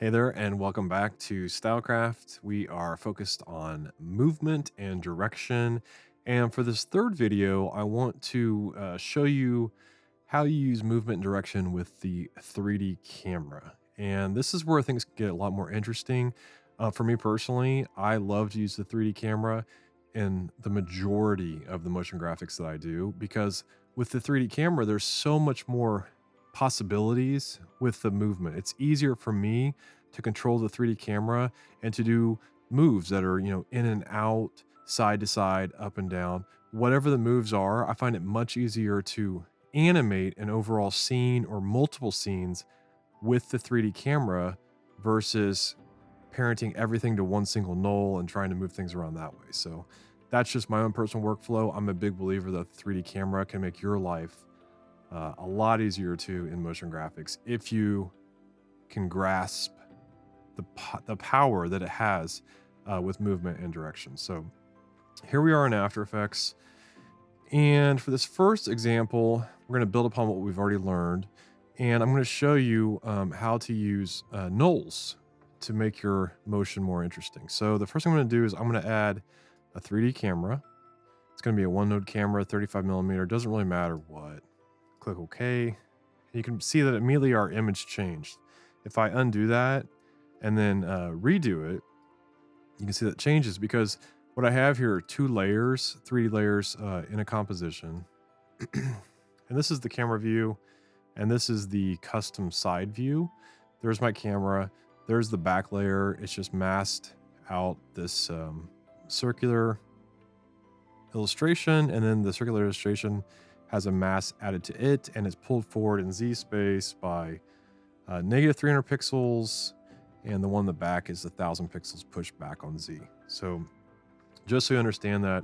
Hey there, and welcome back to Stylecraft. We are focused on movement and direction. And for this third video, I want to show you how you use movement and direction with the 3D camera. And this is where things get a lot more interesting. For me personally, I love to use the 3D camera in the majority of the motion graphics that I do because with the 3D camera, there's so much more possibilities with the movement. It's easier for me to control the 3D camera and to do moves that are, in and out, side to side, up and down. Whatever the moves are, I find it much easier to animate an overall scene or multiple scenes with the 3D camera versus parenting everything to one single null and trying to move things around that way. So that's just my own personal workflow. I'm a big believer that the 3D camera can make your life a lot easier too in motion graphics if you can grasp the power that it has with movement and direction. So here we are in After Effects. And for this first example, we're going to build upon what we've already learned. And I'm going to show you how to use nulls to make your motion more interesting. So the first thing I'm going to do is I'm going to add a 3D camera. It's going to be a one node camera, 35 millimeter. Doesn't really matter what. Click OK. You can see that immediately our image changed. If I undo that and then redo it, you can see that changes because what I have here are two layers, 3D layers in a composition. And this is the camera view, and this is the custom side view. There's my camera. There's the back layer. It's just masked out this circular illustration, and then the circular illustration has a mask added to it, and it's pulled forward in Z space by negative 300 pixels, and the one in the back is 1,000 pixels pushed back on Z. So just so you understand that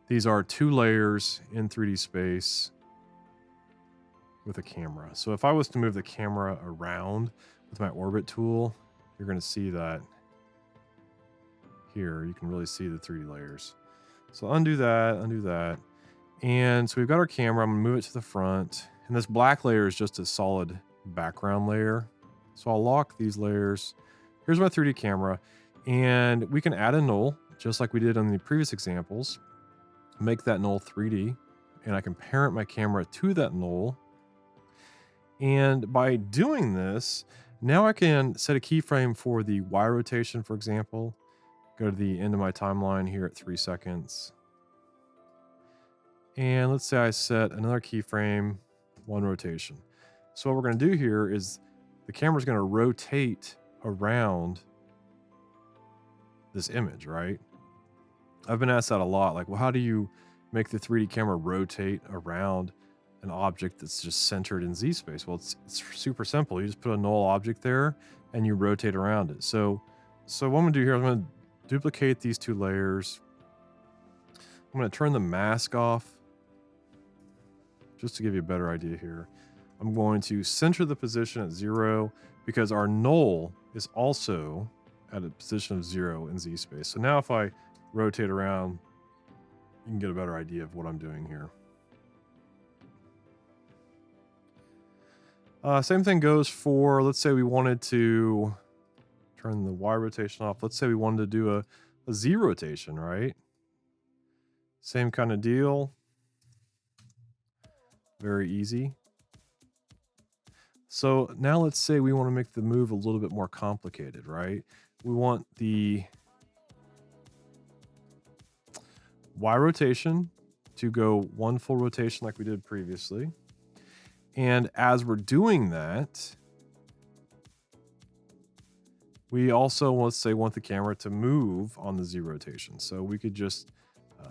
these are two layers in 3D space with a camera. So if I was to move the camera around with my orbit tool, you're going to see that here. You can really see the 3D layers. So undo that. And so we've got our camera. I'm going to move it to the front. And this black layer is just a solid background layer. So I'll lock these layers. Here's my 3D camera. And we can add a null, just like we did on the previous examples. Make that null 3D. And I can parent my camera to that null. And by doing this, now I can set a keyframe for the Y rotation, for example. Go to the end of my timeline here at 3 seconds. And let's say I set another keyframe, 1 rotation. So what we're going to do here is the camera's going to rotate around this image, right? I've been asked that a lot. Like, well, how do you make the 3D camera rotate around an object that's just centered in Z space? Well, it's super simple. You just put a null object there and you rotate around it. So what I'm going to do here, I'm going to duplicate these two layers. I'm going to turn the mask off just to give you a better idea here. I'm going to center the position at 0 because our null is also at a position of 0 in Z space. So now if I rotate around, you can get a better idea of what I'm doing here. Same thing goes for, let's say we wanted to turn the Y rotation off. Let's say we wanted to do a Z rotation, right? Same kind of deal. Very easy. So now let's say we want to make the move a little bit more complicated, right? We want the Y rotation to go one full rotation like we did previously. And as we're doing that, we also, let's say, want the camera to move on the Z rotation. So we could just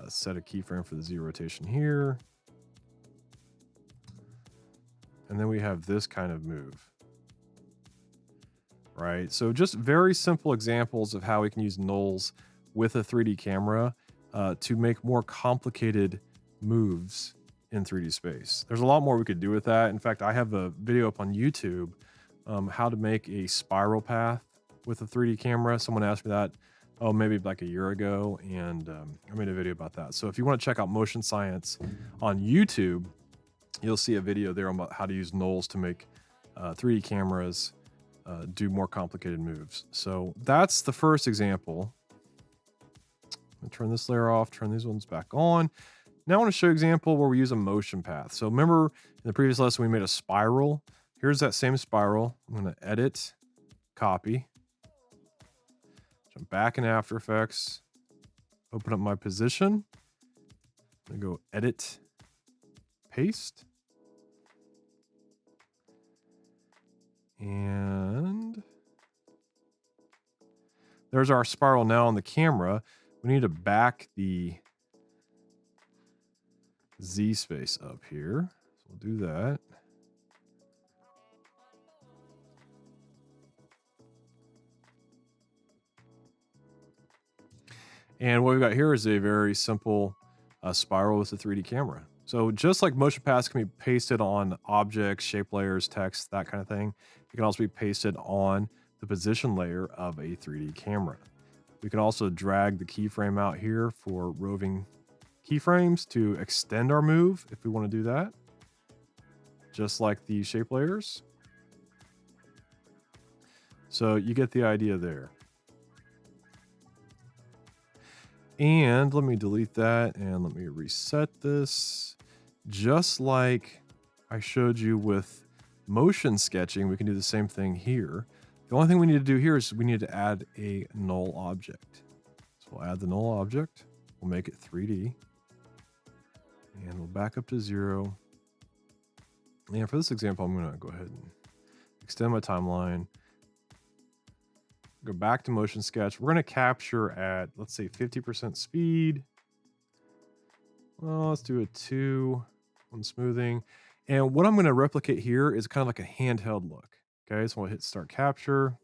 set a keyframe for the Z rotation here. And then we have this kind of move, right? So just very simple examples of how we can use nulls with a 3D camera to make more complicated moves in 3D space. There's a lot more we could do with that. In fact, I have a video up on YouTube, how to make a spiral path with a 3D camera. Someone asked me that, maybe like a year ago, and I made a video about that. So if you want to check out motion science on YouTube, you'll see a video there about how to use nulls to make 3D cameras do more complicated moves. So that's the first example. I'm gonna turn this layer off, turn these ones back on. Now I want to show you an example where we use a motion path. So remember in the previous lesson, we made a spiral. Here's that same spiral. I'm going to edit, copy, jump back in After Effects, open up my position. I'm going to go edit, paste. And there's our spiral now on the camera. We need to back the Z space up here. So we'll do that. And what we've got here is a very simple spiral with a 3D camera. So just like motion paths can be pasted on objects, shape layers, text, that kind of thing, it can also be pasted on the position layer of a 3D camera. We can also drag the keyframe out here for roving keyframes to extend our move if we want to do that, just like the shape layers. So you get the idea there. And let me delete that and let me reset this. Just like I showed you with motion sketching, we can do the same thing here. The only thing we need to do here is we need to add a null object. So we'll add the null object. We'll make it 3D. And we'll back up to 0. And for this example, I'm going to go ahead and extend my timeline. Go back to motion sketch. We're going to capture at, let's say, 50% speed. Well, let's do a 2 on smoothing. And what I'm going to replicate here is kind of like a handheld look. Okay, so we'll hit start capture.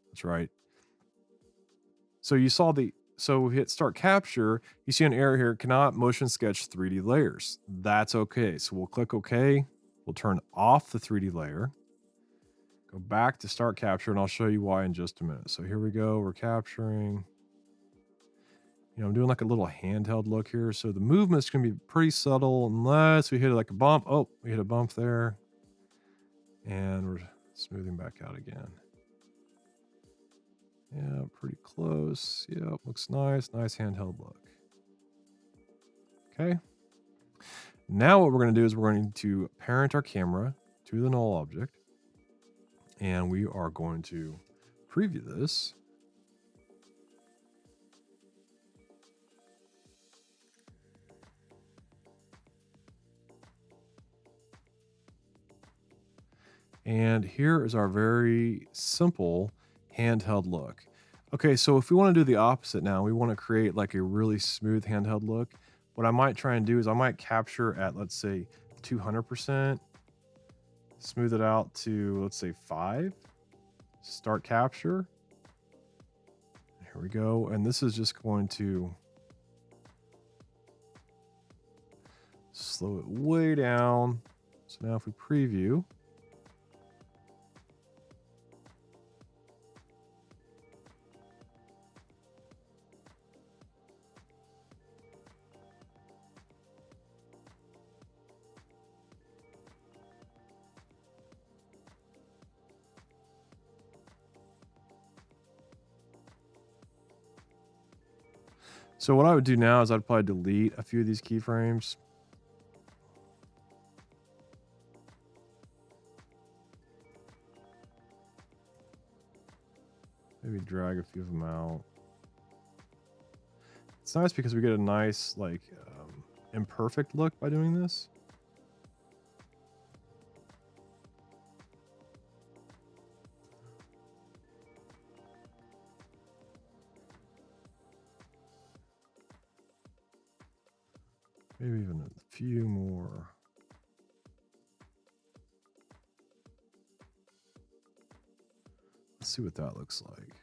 That's right. So you saw so we hit start capture. You see an error here, cannot motion sketch 3D layers. That's okay. So we'll click OK. We'll turn off the 3D layer. Go back to start capture, and I'll show you why in just a minute. So here we go. We're capturing. I'm doing like a little handheld look here. So the movement's going to be pretty subtle unless we hit like a bump. Oh, we hit a bump there. And we're smoothing back out again. Yeah, pretty close. Yep, looks nice. Nice handheld look. Okay. Now what we're going to do is we're going to parent our camera to the null object. And we are going to preview this. And here is our very simple handheld look. Okay, so if we want to do the opposite now, we want to create like a really smooth handheld look. What I might try and do is I might capture at, let's say, 200%. Smooth it out to, let's say, 5. Start capture. Here we go. And this is just going to slow it way down. So now if we preview, so what I would do now is I'd probably delete a few of these keyframes. Maybe drag a few of them out. It's nice because we get a nice, like, imperfect look by doing this. Maybe even a few more. Let's see what that looks like.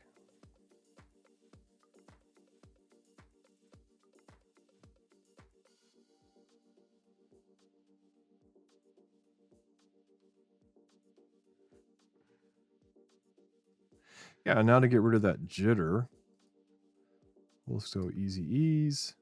Yeah, now to get rid of that jitter, we'll just go easy ease.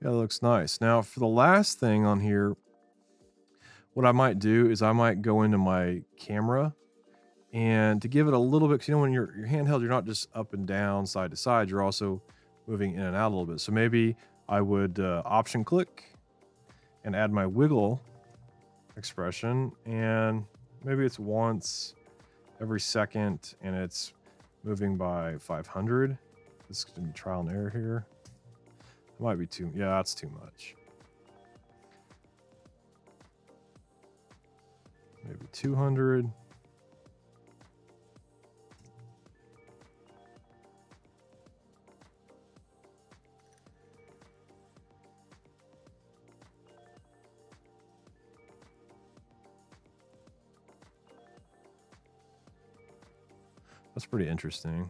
Yeah, that looks nice. Now, for the last thing on here, what I might do is I might go into my camera and to give it a little bit, 'cause, when you're handheld, you're not just up and down, side to side, you're also moving in and out a little bit. So maybe I would option click and add my wiggle expression, and maybe it's once every second and it's moving by 500. This is gonna be trial and error here. It might be too, yeah, that's too much. Maybe 200. That's pretty interesting.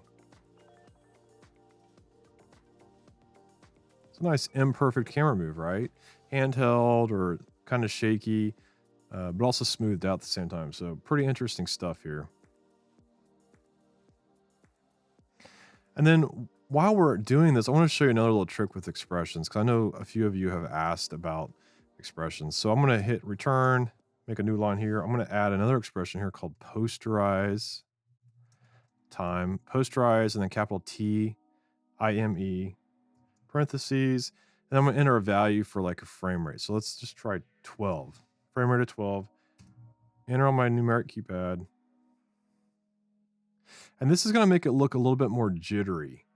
It's a nice imperfect camera move, right? Handheld or kind of shaky, but also smoothed out at the same time. So pretty interesting stuff here. And then while we're doing this, I want to show you another little trick with expressions, because I know a few of you have asked about expressions. So I'm going to hit return, make a new line here. I'm going to add another expression here called posterize time, posterize, and then capital T I M E parentheses. And I'm going to enter a value for like a frame rate. So let's just try 12, frame rate of 12. Enter on my numeric keypad. And this is going to make it look a little bit more jittery,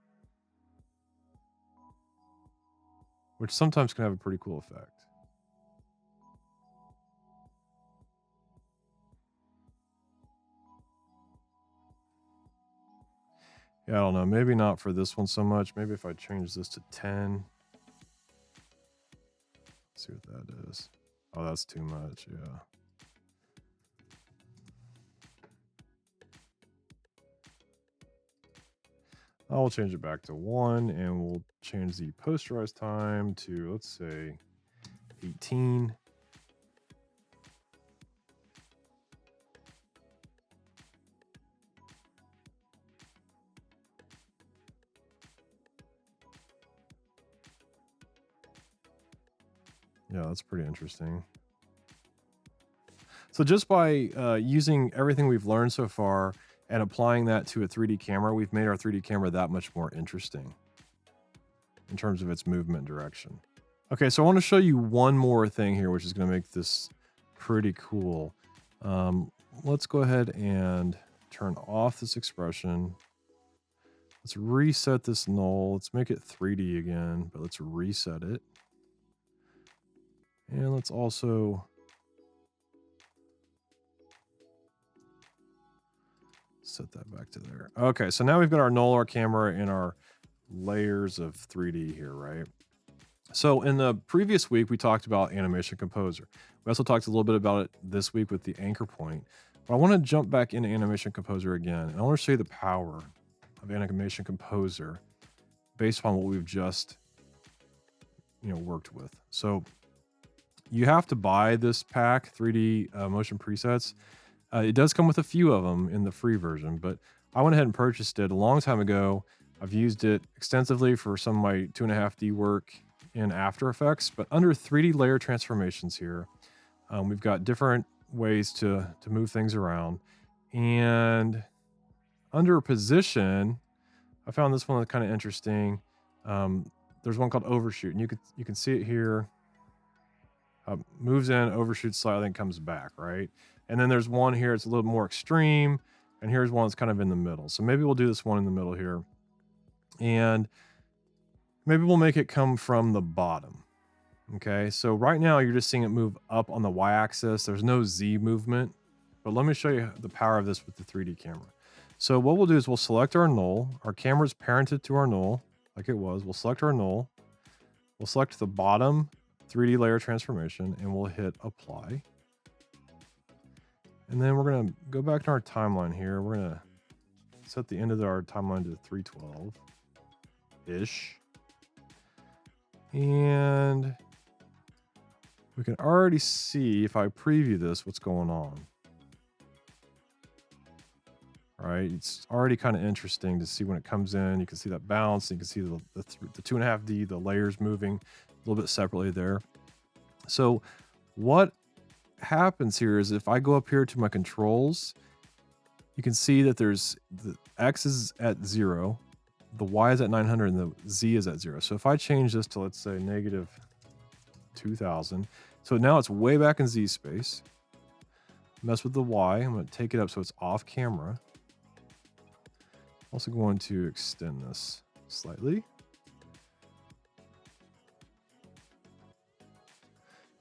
which sometimes can have a pretty cool effect. Yeah, I don't know. Maybe not for this one so much. Maybe if I change this to 10. Let's see what that is. Oh, that's too much. Yeah. I'll change it back to 1, and we'll change the posterize time to, let's say, 18. Yeah, that's pretty interesting. So just by using everything we've learned so far and applying that to a 3D camera, we've made our 3D camera that much more interesting in terms of its movement direction. Okay, so I want to show you one more thing here, which is going to make this pretty cool. Let's go ahead and turn off this expression. Let's reset this null. Let's make it 3D again, but let's reset it. And let's also set that back to there. Okay, so now we've got our null, our camera, and our layers of 3D here, right? So in the previous week, we talked about Animation Composer. We also talked a little bit about it this week with the anchor point. But I want to jump back into Animation Composer again, and I want to show you the power of Animation Composer based upon what we've just, worked with. So you have to buy this pack, 3D motion presets. It does come with a few of them in the free version, but I went ahead and purchased it a long time ago. I've used it extensively for some of my 2.5D work in After Effects, but under 3D layer transformations here, we've got different ways to move things around. And under position, I found this one that's kind of interesting. There's one called overshoot, and you can see it here. Moves in, overshoots slightly, and comes back, right? And then there's one here, it's a little more extreme, and here's one that's kind of in the middle. So maybe we'll do this one in the middle here. And maybe we'll make it come from the bottom. Okay, so right now you're just seeing it move up on the y-axis. There's no Z movement, but let me show you the power of this with the 3D camera. So what we'll do is we'll select our null. Our camera's parented to our null, like it was. We'll select our null. We'll select the bottom 3D layer transformation, and we'll hit apply. And then we're going to go back to our timeline here. We're going to set the end of our timeline to 312-ish. And we can already see, if I preview this, what's going on. All right, it's already kind of interesting to see when it comes in. You can see that bounce, and you can see the 2.5D, the layers moving little bit separately there. So what happens here is if I go up here to my controls, you can see that there's the X is at 0, the Y is at 900, and the Z is at 0. So if I change this to, let's say, negative 2000, so now it's way back in Z space. Mess with the Y. I'm going to take it up so it's off camera. Also going to extend this slightly.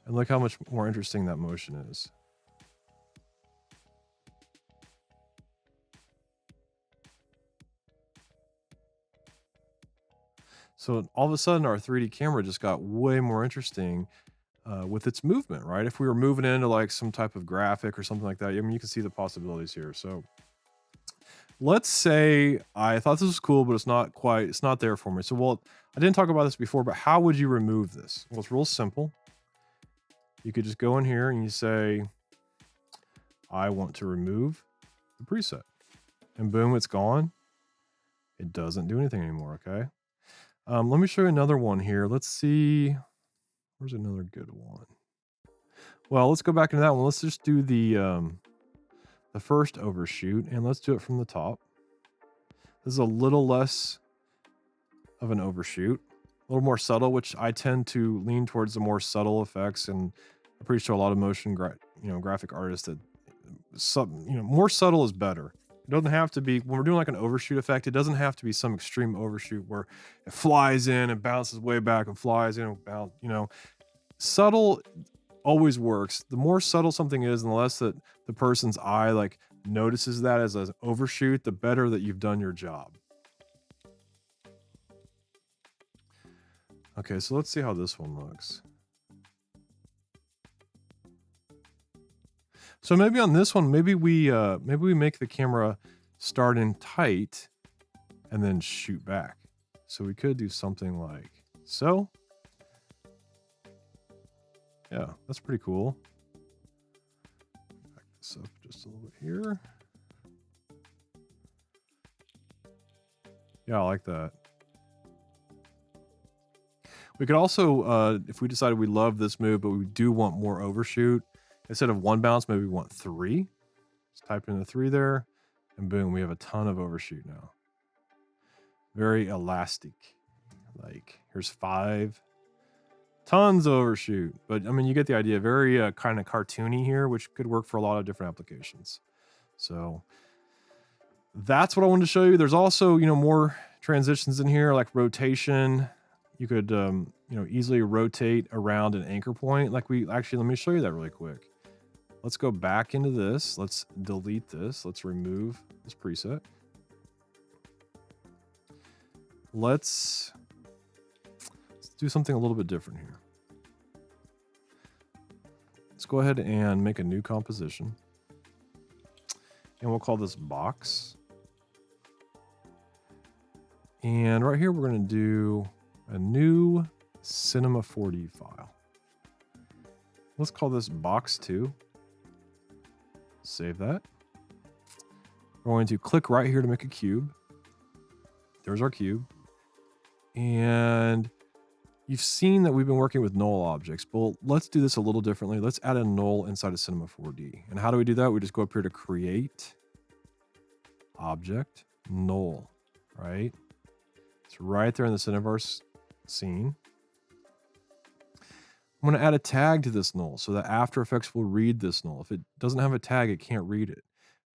And look how much more interesting that motion is. So all of a sudden, our 3D camera just got way more interesting with its movement, right? If we were moving into like some type of graphic or something like that, I mean, you can see the possibilities here. So let's say I thought this was cool, but it's not there for me. So, well, I didn't talk about this before, but how would you remove this? Well, it's real simple. You could just go in here and you say, I want to remove the preset. And boom, it's gone. It doesn't do anything anymore, okay? Let me show you another one here. Let's see. Where's another good one? Well, let's go back into that one. Let's just do the first overshoot, and let's do it from the top. This is a little less of an overshoot, a little more subtle, which I tend to lean towards the more subtle effects, and I'm pretty sure a lot of motion graphic artists that more subtle is better. It doesn't have to be, when we're doing like an overshoot effect, it doesn't have to be some extreme overshoot where it flies in and bounces way back and flies in and bounce, subtle always works. The more subtle something is, and the less that the person's eye like notices that as an overshoot, the better that you've done your job. Okay, so let's see how this one looks. So maybe on this one, maybe we make the camera start in tight and then shoot back. So we could do something like so. Yeah, that's pretty cool. Back this up just a little bit here. Yeah, I like that. We could also, if we decided we love this move, but we do want more overshoot, instead of 1 bounce, maybe we want 3. Just type in the 3 there, and boom, we have a ton of overshoot now. Very elastic. Like, here's 5. Tons of overshoot. But, I mean, you get the idea. Very kind of cartoony here, which could work for a lot of different applications. So, that's what I wanted to show you. There's also, more transitions in here, like rotation. You could, easily rotate around an anchor point. Like let me show you that really quick. Let's go back into this. Let's delete this. Let's remove this preset. Let's do something a little bit different here. Let's go ahead and make a new composition. And we'll call this box. And right here, we're going to do a new Cinema 4D file. Let's call this box 2. Save that. We're going to click right here to make a cube. There's our cube. And you've seen that we've been working with null objects, but let's do this a little differently. Let's add a null inside of Cinema 4D. And how do we do that? We just go up here to create object null, right? It's right there in the center of our scene. I'm going to add a tag to this null so that After Effects will read this null. If it doesn't have a tag, it can't read it.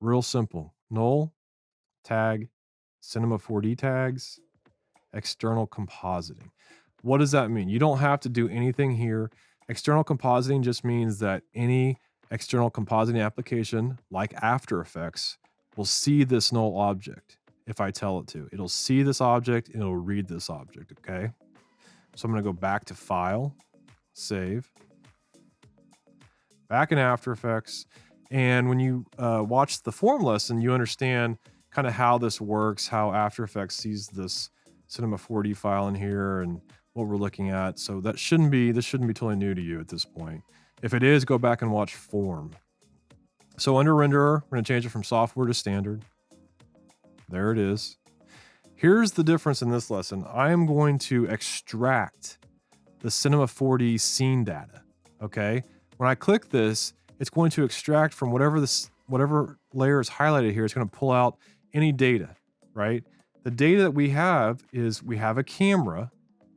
Real simple. Null, tag, Cinema 4D tags, external compositing. What does that mean? You don't have to do anything here. External compositing just means that any external compositing application, like After Effects, will see this null object if I tell it to. It'll see this object and it'll read this object, okay? So I'm going to go back to File, Save, back in After Effects. And when you watch the form lesson, you understand kind of how this works, how After Effects sees this Cinema 4D file in here and what we're looking at. So this shouldn't be totally new to you at this point. If it is, go back and watch Form. So under Renderer, we're going to change it from Software to Standard. There it is. Here's the difference in this lesson. I am going to extract the Cinema 4D scene data. Okay. When I click this, it's going to extract from whatever layer is highlighted here. It's going to pull out any data, right? The data that we have is we have a camera,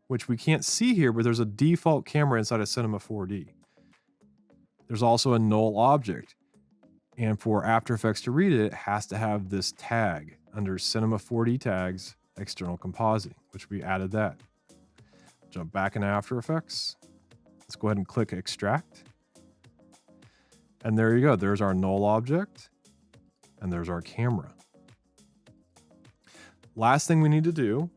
which we can't see here, but there's a default camera inside of Cinema 4D. There's also a null object. And for After Effects to read it, it has to have this tag under Cinema 4D tags, external compositing, which we added that. Jump back into After Effects. Let's go ahead and click extract. And there you go. There's our null object. And there's our camera. Last thing we need to do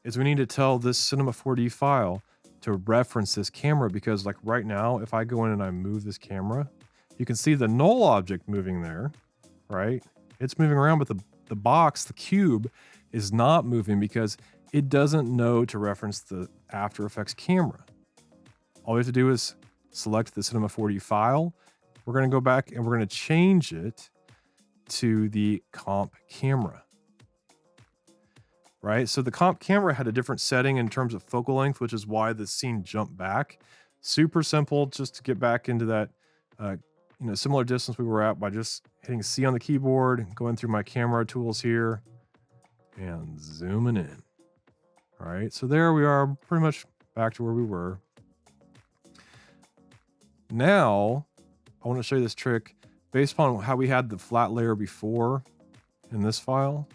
is we need to tell this Cinema 4D file to reference this camera, because like right now, if I go in and I move this camera, you can see the null object moving there, right? It's moving around, but the box, the cube, is not moving because it doesn't know to reference the After Effects camera. All we have to do is select the Cinema 4D file. We're going to go back and we're going to change it to the comp camera. Right? So the comp camera had a different setting in terms of focal length, which is why the scene jumped back. Super simple just to get back into that similar distance we were at by just hitting C on the keyboard, going through my camera tools here, and zooming in. All right, so there we are, pretty much back to where we were. Now, I want to show you this trick based upon how we had the flat layer before in this file.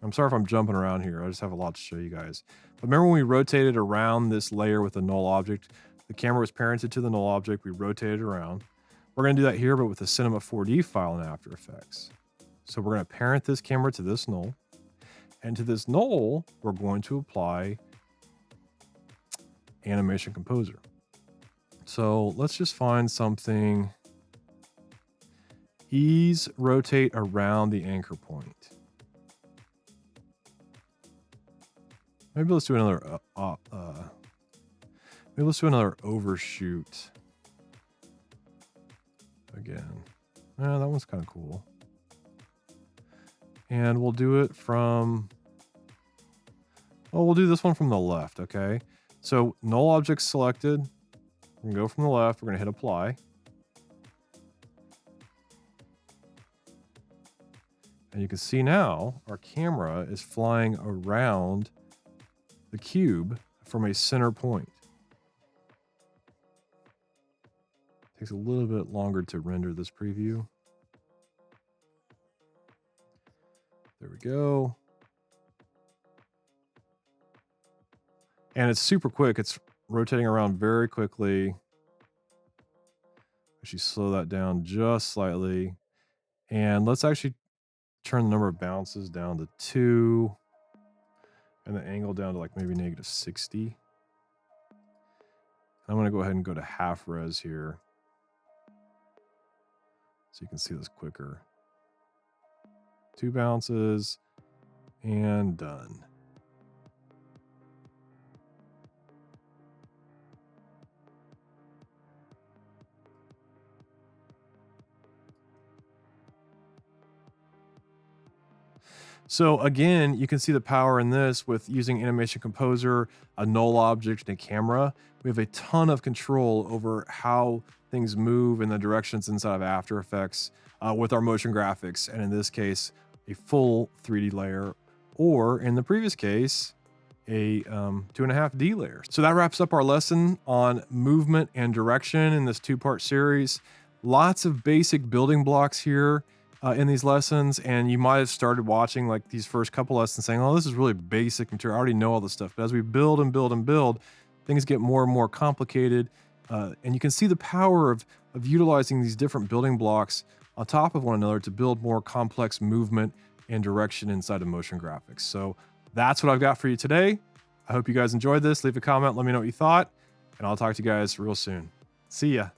I'm sorry if I'm jumping around here. I just have a lot to show you guys. But remember when we rotated around this layer with the null object? The camera was parented to the null object. We rotated around. We're going to do that here, but with the Cinema 4D file in After Effects. So we're going to parent this camera to this null. And to this null, we're going to apply Animation Composer. So let's just find something. Ease rotate around the anchor point. Maybe let's do another overshoot again. That one's kind of cool. And we'll do it from, we'll do this one from the left, okay? So null object selected. We're gonna go from the left, we're gonna hit apply. And you can see now our camera is flying around the cube from a center point. Takes a little bit longer to render this preview. There we go. And it's super quick. It's rotating around very quickly. Actually slow that down just slightly. And let's actually turn the number of bounces down to 2. And the angle down to like maybe -60. I'm going to go ahead and go to half res here, so you can see this quicker. 2 bounces and done. So again, you can see the power in this with using Animation Composer, a null object, and a camera. We have a ton of control over how things move in the directions inside of After Effects with our motion graphics. And in this case, a full 3D layer, or in the previous case, a 2.5D layer. So that wraps up our lesson on movement and direction in this 2-part series. Lots of basic building blocks here in these lessons, and you might have started watching like these first couple lessons saying, oh, this is really basic material. I already know all this stuff. But as we build and build and build, things get more and more complicated. And you can see the power of utilizing these different building blocks on top of one another to build more complex movement and direction inside of motion graphics. So that's what I've got for you today. I hope you guys enjoyed this. Leave a comment. Let me know what you thought, and I'll talk to you guys real soon. See ya.